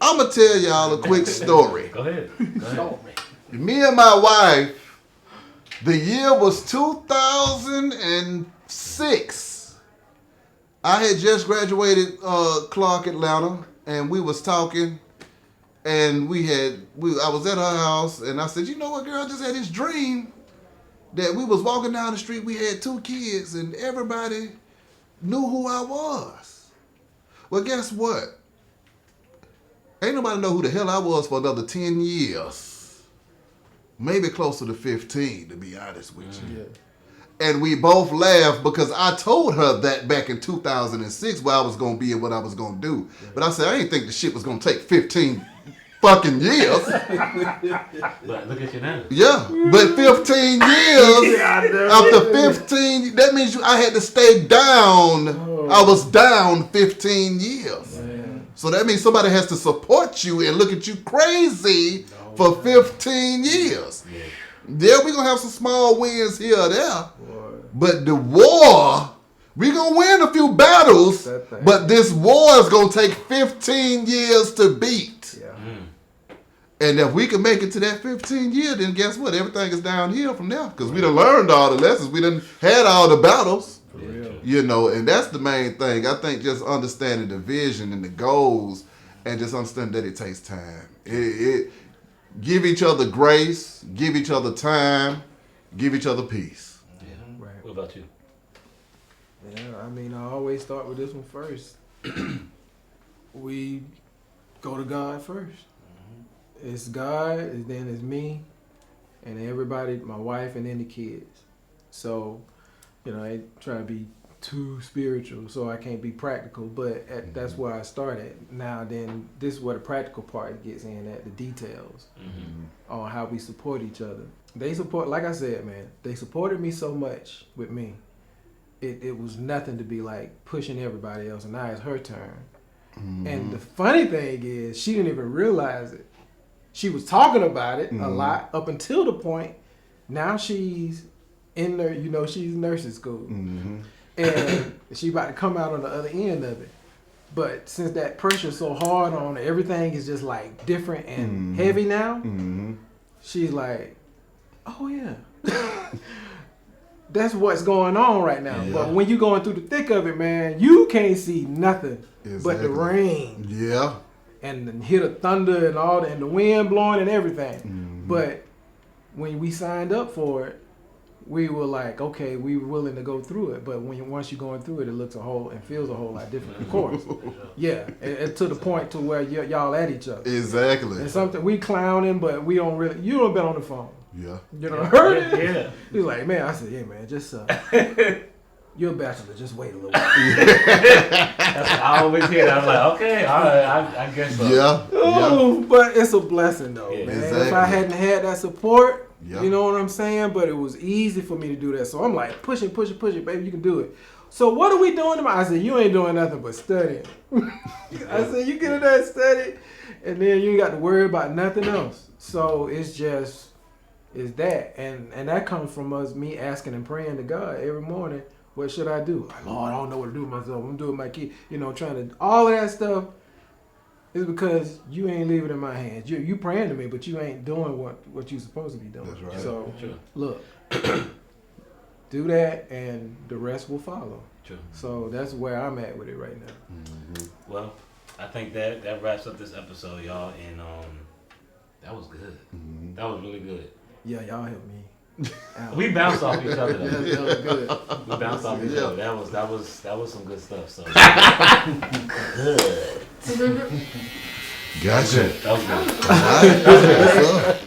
I'm going to tell y'all a quick story. Go ahead. Me and my wife, the year was 2006. I had just graduated Clark, Atlanta, and we was talking, and I was at her house, and I said, you know what, girl, I just had this dream that we was walking down the street, we had 2 kids, and everybody knew who I was. Well, guess what? Ain't nobody know who the hell I was for another 10 years. Maybe closer to 15, to be honest with you. Yeah. And we both laughed because I told her that back in 2006 where I was going to be and what I was going to do. Yeah. But I said, I didn't think the shit was going to take 15 fucking years. But look at you now. Yeah, but 15 years, after 15, that means I had to stay down. I was down 15 years. Man. So that means somebody has to support you and look at you crazy for 15 years. Yeah. Yeah, we're going to have some small wins here or there. Boy. But the war, we're going to win a few battles, but this war is going to take 15 years to beat. Yeah. And if we can make it to that 15 year, then guess what? Everything is downhill from there because we done learned all the lessons. We done had all the battles. You know, and that's the main thing. I think just understanding the vision and the goals and just understanding that it takes time. Give each other grace, give each other time, give each other peace. Yeah. Right. What about you? Yeah, I mean, I always start with this one first. We go to God first. Mm-hmm. It's God, and then it's me, and everybody, my wife, and then the kids. So, you know, I try to be too spiritual, so I can't be practical, but that's where I started. Now then, this is where the practical part gets in, at the details on how we support each other. They support, like I said, man, they supported me so much with me. It was nothing to be like pushing everybody else, and now it's her turn. Mm-hmm. And the funny thing is, she didn't even realize it. She was talking about it a lot up until the point, now she's in there, you know, she's nursing school. Mm-hmm. And she about to come out on the other end of it. But since that pressure's so hard on her, everything is just like different and heavy now, she's like, oh yeah. That's what's going on right now. Yeah. But when you're going through the thick of it, man, you can't see nothing but the rain. Yeah. And the hit of thunder and all that, and the wind blowing and everything. Mm-hmm. But when we signed up for it, we were like, okay, we were willing to go through it, but once you're going through it, it looks and feels a whole lot different, of course. Yeah, and to the point to where y'all at each other. Exactly. And something we clowning, but we don't really. You don't been on the phone. Yeah. You know, heard it. Yeah. He's like, man, I said, yeah, man, just you're a bachelor, just wait a little while. I always hear that. I'm like, okay, all right, I guess so. Yeah. Oh, yeah. But it's a blessing though, man. Exactly. If I hadn't had that support. Yep. You know what I'm saying? But it was easy for me to do that. So I'm like, push it, baby, you can do it. So what are we doing tomorrow? I said, you ain't doing nothing but studying. I said, you get in there and study, and then you ain't got to worry about nothing else. So it's that. And that comes from me asking and praying to God every morning, what should I do? Lord, I don't know what to do with myself. I'm doing my kid. You know, trying to, all of that stuff. It's because you ain't leaving it in my hands. You praying to me, but you ain't doing what you supposed to be doing. That's right. So, look, do that, and the rest will follow. True. So that's where I'm at with it right now. Mm-hmm. Well, I think that wraps up this episode, y'all, and that was good. Mm-hmm. That was really good. Yeah, y'all helped me. We bounced off each other. That was good. We bounced off each other. That was some good stuff. So good. Gotcha. That was good. All right.